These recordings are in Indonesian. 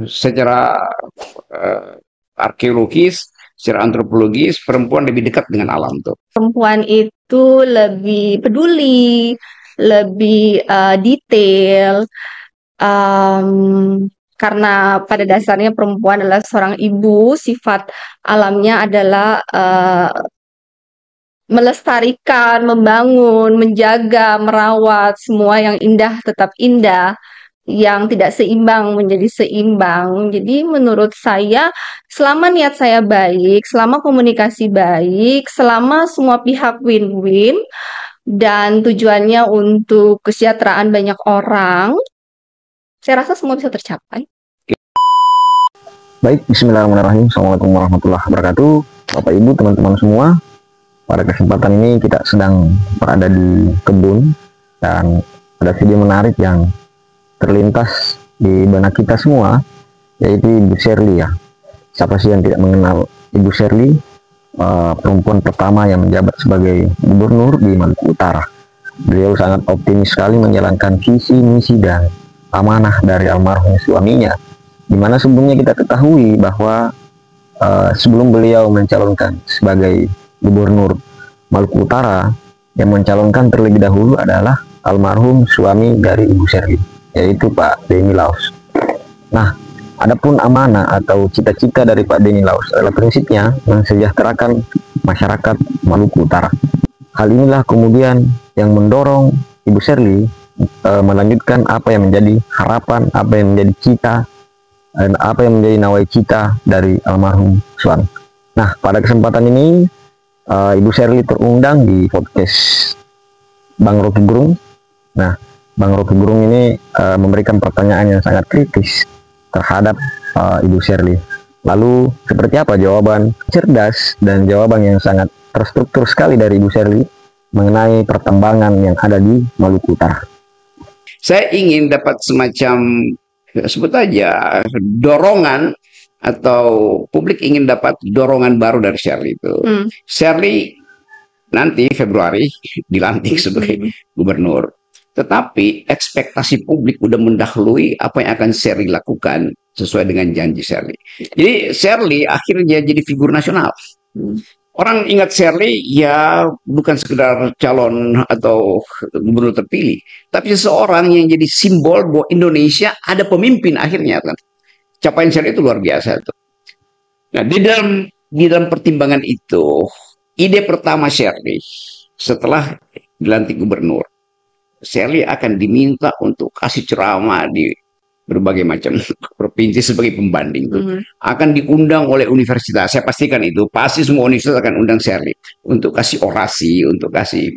secara arkeologis, secara antropologis, perempuan lebih dekat dengan alam tuh. Perempuan itu lebih peduli, lebih detail, karena pada dasarnya perempuan adalah seorang ibu, sifat alamnya adalah melestarikan, membangun, menjaga, merawat semua yang indah tetap indah, yang tidak seimbang menjadi seimbang. Jadi menurut saya, selama niat saya baik, selama komunikasi baik, selama semua pihak win-win, dan tujuannya untuk kesejahteraan banyak orang, saya rasa semua bisa tercapai. Baik, bismillahirrahmanirrahim. Assalamualaikum warahmatullahi wabarakatuh. Bapak Ibu, teman-teman semua. Pada kesempatan ini kita sedang berada di kebun dan ada video menarik yang terlintas di benak kita semua, yaitu Ibu Shirley ya. Siapa sih yang tidak mengenal Ibu Shirley, perempuan pertama yang menjabat sebagai gubernur di Maluku Utara. Beliau sangat optimis sekali menjalankan visi, misi, dan amanah dari almarhum suaminya, di mana sebelumnya kita ketahui bahwa sebelum beliau mencalonkan sebagai gubernur Maluku Utara, yang mencalonkan terlebih dahulu adalah almarhum suami dari Ibu Shirley, yaitu Pak Denny Laus. Nah, adapun amanah atau cita-cita dari Pak Denny Laus adalah prinsipnya mensejahterakan masyarakat Maluku Utara. Hal inilah kemudian yang mendorong Ibu Shirley melanjutkan apa yang menjadi harapan, apa yang menjadi cita, dan apa yang menjadi nawacita dari almarhum suami. Nah, pada kesempatan ini Ibu Shirley terundang di podcast Bang Rocky Gerung. Nah, Bang Rocky Gerung ini memberikan pertanyaan yang sangat kritis terhadap Ibu Shirley. Lalu seperti apa jawaban cerdas dan jawaban yang sangat terstruktur sekali dari Ibu Shirley mengenai pertambangan yang ada di Maluku Utara? Saya ingin dapat semacam, sebut aja, dorongan, atau publik ingin dapat dorongan baru dari Shirley itu. Shirley nanti Februari dilantik sebagai gubernur. Tetapi ekspektasi publik udah mendahului apa yang akan Shirley lakukan sesuai dengan janji Shirley. Jadi Shirley akhirnya jadi figur nasional. Orang ingat Shirley ya bukan sekedar calon atau gubernur terpilih, tapi seseorang yang jadi simbol bahwa Indonesia ada pemimpin akhirnya kan. Capaian Shirley itu luar biasa tuh. Nah, di dalam pertimbangan itu, ide pertama Shirley setelah dilantik gubernur, Shirley akan diminta untuk kasih ceramah di berbagai macam provinsi sebagai pembanding tuh. Akan diundang oleh universitas. Saya pastikan itu pasti semua universitas akan undang Shirley untuk kasih orasi, untuk kasih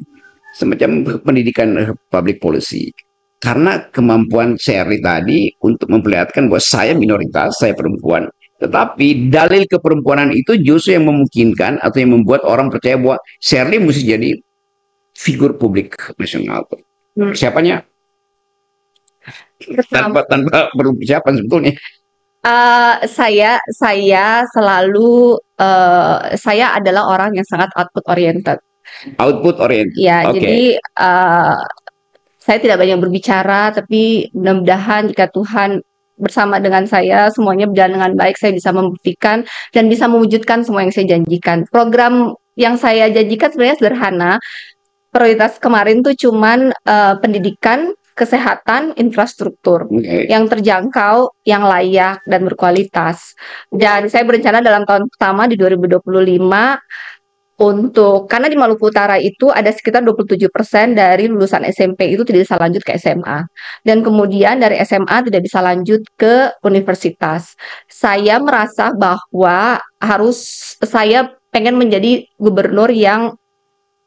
semacam pendidikan public policy. Karena kemampuan Shirley tadi untuk memperlihatkan bahwa saya minoritas, saya perempuan, tetapi dalil keperempuanan itu justru yang memungkinkan atau yang membuat orang percaya bahwa Shirley mesti jadi figur publik nasional. Persiapannya tanpa perlu persiapan sebetulnya. Saya selalu saya adalah orang yang sangat output oriented. Output oriented. Ya, jadi saya tidak banyak berbicara, tapi mudah-mudahan jika Tuhan bersama dengan saya, semuanya berjalan dengan baik, saya bisa membuktikan dan bisa mewujudkan semua yang saya janjikan. Program yang saya janjikan sebenarnya sederhana. Prioritas kemarin tuh cuman pendidikan, kesehatan, infrastruktur yang terjangkau, yang layak, dan berkualitas. Dan saya berencana dalam tahun pertama di 2025, karena di Maluku Utara itu ada sekitar 27% dari lulusan SMP itu tidak bisa lanjut ke SMA. Dan kemudian dari SMA tidak bisa lanjut ke universitas. Saya merasa bahwa saya pengen menjadi gubernur yang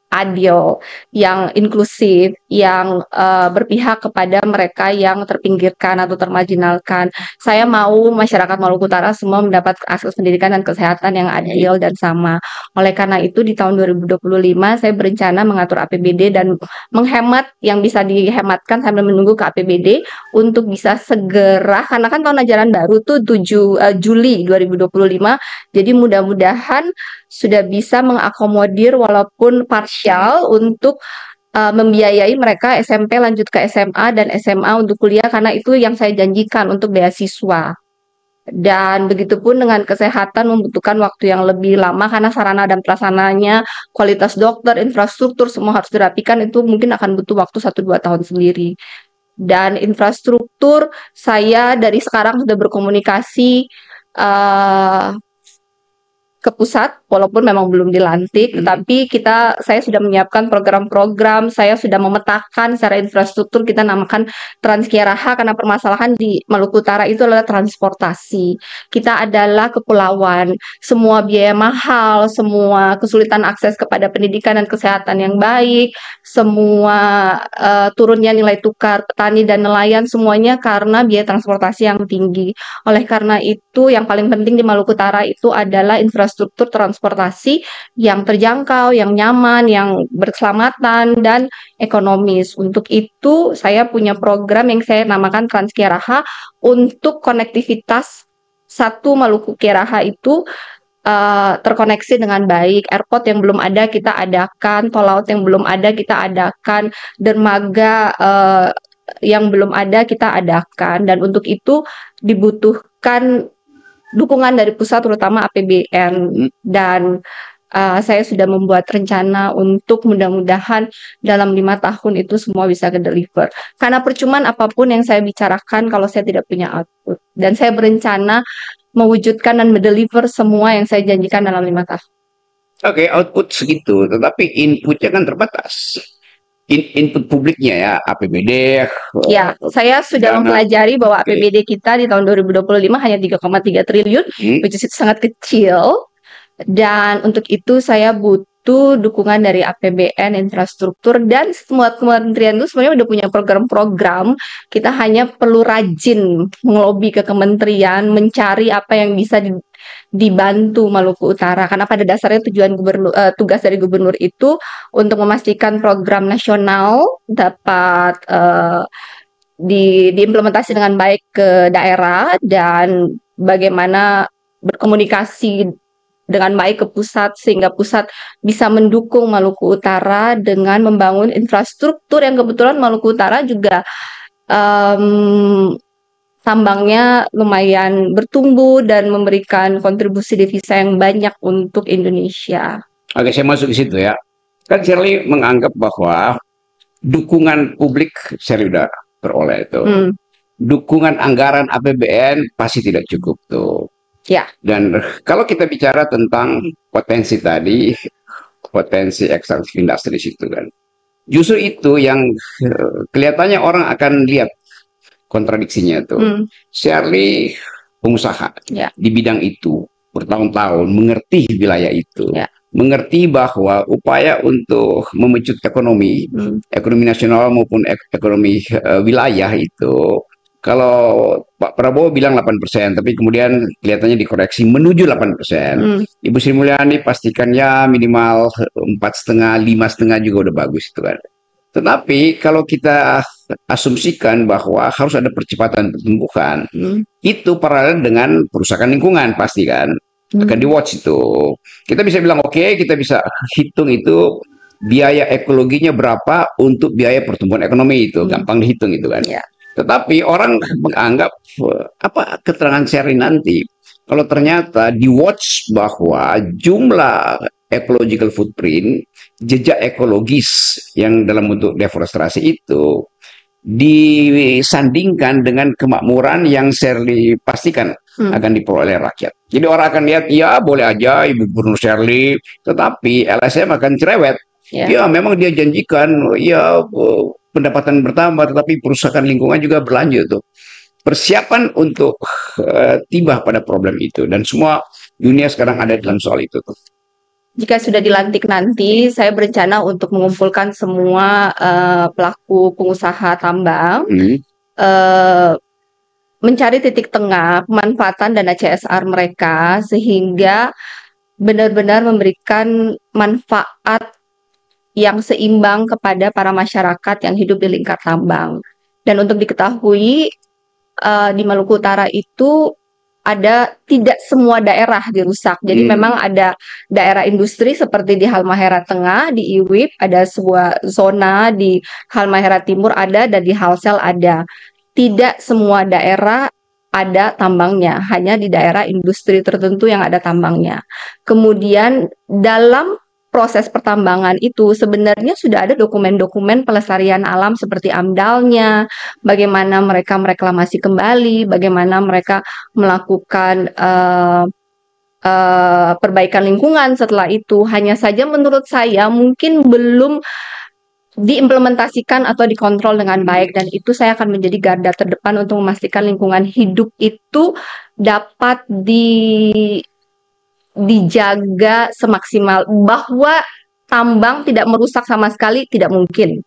adil, yang inklusif, yang berpihak kepada mereka yang terpinggirkan atau termarginalkan. Saya mau masyarakat Maluku Utara semua mendapat akses pendidikan dan kesehatan yang adil dan sama. Oleh karena itu di tahun 2025 saya berencana mengatur APBD dan menghemat yang bisa dihematkan sambil menunggu ke APBD untuk bisa segera, karena kan tahun ajaran baru tuh 7 Juli 2025. Jadi mudah-mudahan sudah bisa mengakomodir walaupun parsial untuk membiayai mereka SMP lanjut ke SMA dan SMA untuk kuliah, karena itu yang saya janjikan untuk beasiswa. Dan begitupun dengan kesehatan membutuhkan waktu yang lebih lama karena sarana dan prasarananya, kualitas dokter, infrastruktur semua harus dirapikan, itu mungkin akan butuh waktu 1-2 tahun sendiri. Dan infrastruktur saya dari sekarang sudah berkomunikasi ke pusat, walaupun memang belum dilantik, tapi saya sudah menyiapkan program-program, saya sudah memetakan secara infrastruktur, kita namakan Transkiaraha karena permasalahan di Maluku Utara itu adalah transportasi. Kita adalah kepulauan, semua biaya mahal, semua kesulitan akses kepada pendidikan dan kesehatan yang baik, semua turunnya nilai tukar petani dan nelayan, semuanya karena biaya transportasi yang tinggi. Oleh karena itu, yang paling penting di Maluku Utara itu adalah infrastruktur transportasi yang terjangkau, yang nyaman, yang berkeselamatan, dan ekonomis. Untuk itu, saya punya program yang saya namakan Transkiaraha untuk konektivitas satu Maluku Kiaraha itu terkoneksi dengan baik. Airport yang belum ada kita adakan, tol laut yang belum ada kita adakan, dermaga yang belum ada kita adakan. Dan untuk itu dibutuhkan dukungan dari pusat, terutama APBN, dan saya sudah membuat rencana untuk mudah-mudahan dalam 5 tahun itu semua bisa ke-deliver. Karena percumaan apapun yang saya bicarakan kalau saya tidak punya output. Dan saya berencana mewujudkan dan mendeliver semua yang saya janjikan dalam 5 tahun. Oke, output segitu, tetapi inputnya kan terbatas. Input publiknya ya, APBD. Ya, saya sudah mempelajari bahwa APBD kita di tahun 2025 hanya 3,3 triliun, which is sangat kecil. Dan untuk itu saya butuh dukungan dari APBN, infrastruktur, dan semua kementerian itu sebenarnya udah punya program-program. Kita hanya perlu rajin melobi ke kementerian, mencari apa yang bisa dibantu Maluku Utara, karena pada dasarnya tugas dari gubernur itu untuk memastikan program nasional dapat diimplementasi dengan baik ke daerah dan bagaimana berkomunikasi dengan baik ke pusat sehingga pusat bisa mendukung Maluku Utara dengan membangun infrastruktur yang kebetulan Maluku Utara juga tambangnya lumayan bertumbuh dan memberikan kontribusi devisa yang banyak untuk Indonesia. Oke, saya masuk ke situ ya. Kan Shirley menganggap bahwa dukungan publik Shirley udah peroleh itu. Dukungan anggaran APBN pasti tidak cukup tuh. Ya. Dan kalau kita bicara tentang potensi tadi, potensi ekstraktif industri itu kan, justru itu yang kelihatannya orang akan lihat kontradiksinya tuh. Shirley pengusaha di bidang itu bertahun-tahun, mengerti wilayah itu, mengerti bahwa upaya untuk memecut ekonomi nasional maupun ekonomi wilayah itu, kalau Pak Prabowo bilang 8%, tapi kemudian kelihatannya dikoreksi menuju 8%. Ibu Sri Mulyani pastikan ya minimal 4,5, 5,5 juga udah bagus itu kan. Tetapi kalau kita asumsikan bahwa harus ada percepatan pertumbuhan, itu paralel dengan perusakan lingkungan pasti kan. Akan di-watch itu. Kita bisa bilang oke, kita bisa hitung itu biaya ekologinya berapa untuk biaya pertumbuhan ekonomi itu, gampang dihitung itu kan. Tetapi orang menganggap apa keterangan Shirley nanti kalau ternyata di-watch bahwa jumlah ecological footprint, jejak ekologis yang dalam bentuk deforestasi itu disandingkan dengan kemakmuran yang Shirley pastikan akan diperoleh rakyat. Jadi orang akan lihat, ya boleh aja Ibu Gubernur Shirley, tetapi LSM akan cerewet. Ya memang dia janjikan, ya pendapatan bertambah, tetapi perusakan lingkungan juga berlanjut tuh. Persiapan untuk tiba pada problem itu, dan semua dunia sekarang ada dalam soal itu tuh. Jika sudah dilantik nanti, saya berencana untuk mengumpulkan semua pelaku pengusaha tambang, mencari titik tengah pemanfaatan dana CSR mereka sehingga benar-benar memberikan manfaat yang seimbang kepada para masyarakat yang hidup di lingkar tambang. Dan untuk diketahui, di Maluku Utara itu tidak semua daerah dirusak. Jadi memang ada daerah industri seperti di Halmahera Tengah, di Iwip, ada sebuah zona di Halmahera Timur ada, dan di Halsel ada. Tidak semua daerah ada tambangnya, hanya di daerah industri tertentu yang ada tambangnya. Kemudian dalam proses pertambangan itu sebenarnya sudah ada dokumen-dokumen pelestarian alam seperti AMDAL-nya, bagaimana mereka mereklamasi kembali, bagaimana mereka melakukan perbaikan lingkungan setelah itu. Hanya saja menurut saya mungkin belum diimplementasikan atau dikontrol dengan baik, dan itu saya akan menjadi garda terdepan untuk memastikan lingkungan hidup itu dapat dijaga semaksimal, bahwa tambang tidak merusak sama sekali tidak mungkin.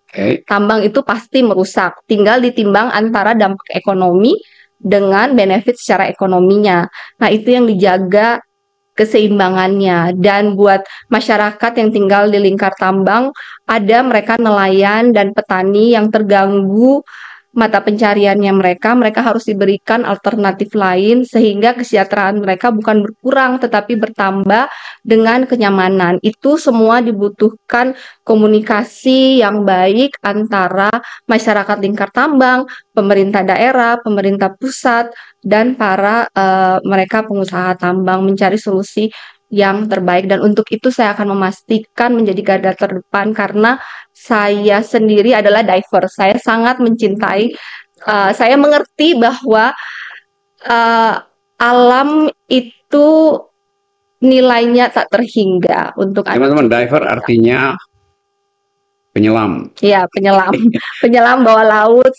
Tambang itu pasti merusak, tinggal ditimbang antara dampak ekonomi dengan benefit secara ekonominya. Nah, itu yang dijaga keseimbangannya. Dan buat masyarakat yang tinggal di lingkar tambang, ada mereka nelayan dan petani yang terganggu mata pencariannya, mereka harus diberikan alternatif lain sehingga kesejahteraan mereka bukan berkurang tetapi bertambah dengan kenyamanan. Itu semua dibutuhkan komunikasi yang baik antara masyarakat lingkar tambang, pemerintah daerah, pemerintah pusat, dan para mereka pengusaha tambang mencari solusi yang terbaik. Dan untuk itu saya akan memastikan menjadi garda terdepan karena saya sendiri adalah diver. Saya sangat mencintai, saya mengerti bahwa alam itu nilainya tak terhingga untuk teman-teman. Diver artinya penyelam. Ya, penyelam. Penyelam bawah laut.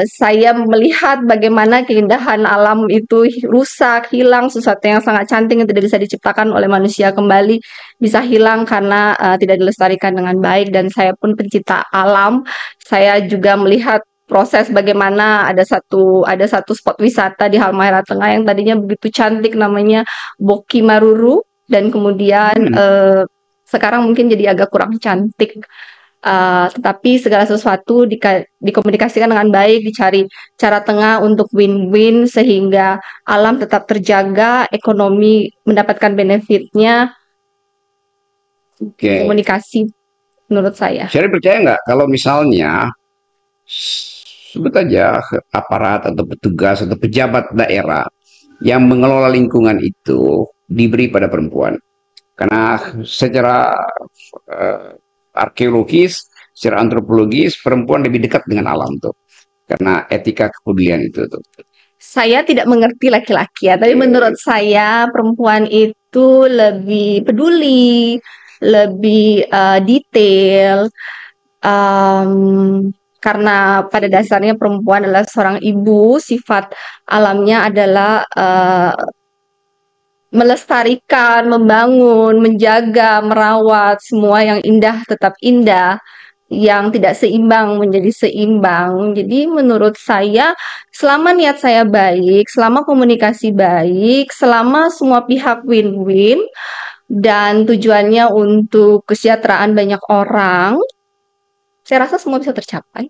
Saya melihat bagaimana keindahan alam itu rusak, hilang, sesuatu yang sangat cantik yang tidak bisa diciptakan oleh manusia kembali bisa hilang karena tidak dilestarikan dengan baik. Dan saya pun pencinta alam. Saya juga melihat proses bagaimana ada satu spot wisata di Halmahera Tengah yang tadinya begitu cantik, namanya Boki Maruru, dan kemudian sekarang mungkin jadi agak kurang cantik. Tetapi segala sesuatu dikomunikasikan dengan baik, dicari cara tengah untuk win-win sehingga alam tetap terjaga, ekonomi mendapatkan benefitnya. Komunikasi menurut saya. Saya percaya nggak kalau misalnya sebut aja aparat atau petugas atau pejabat daerah yang mengelola lingkungan itu diberi pada perempuan, karena secara arkeologis, secara antropologis perempuan lebih dekat dengan alam tuh, karena etika kepedulian itu tuh. Saya tidak mengerti laki-laki ya, tapi menurut saya perempuan itu lebih peduli, lebih detail, karena pada dasarnya perempuan adalah seorang ibu, sifat alamnya adalah melestarikan, membangun, menjaga, merawat semua yang indah tetap indah, yang tidak seimbang menjadi seimbang. Jadi menurut saya, selama niat saya baik, selama komunikasi baik, selama semua pihak win-win dan tujuannya untuk kesejahteraan banyak orang, saya rasa semua bisa tercapai.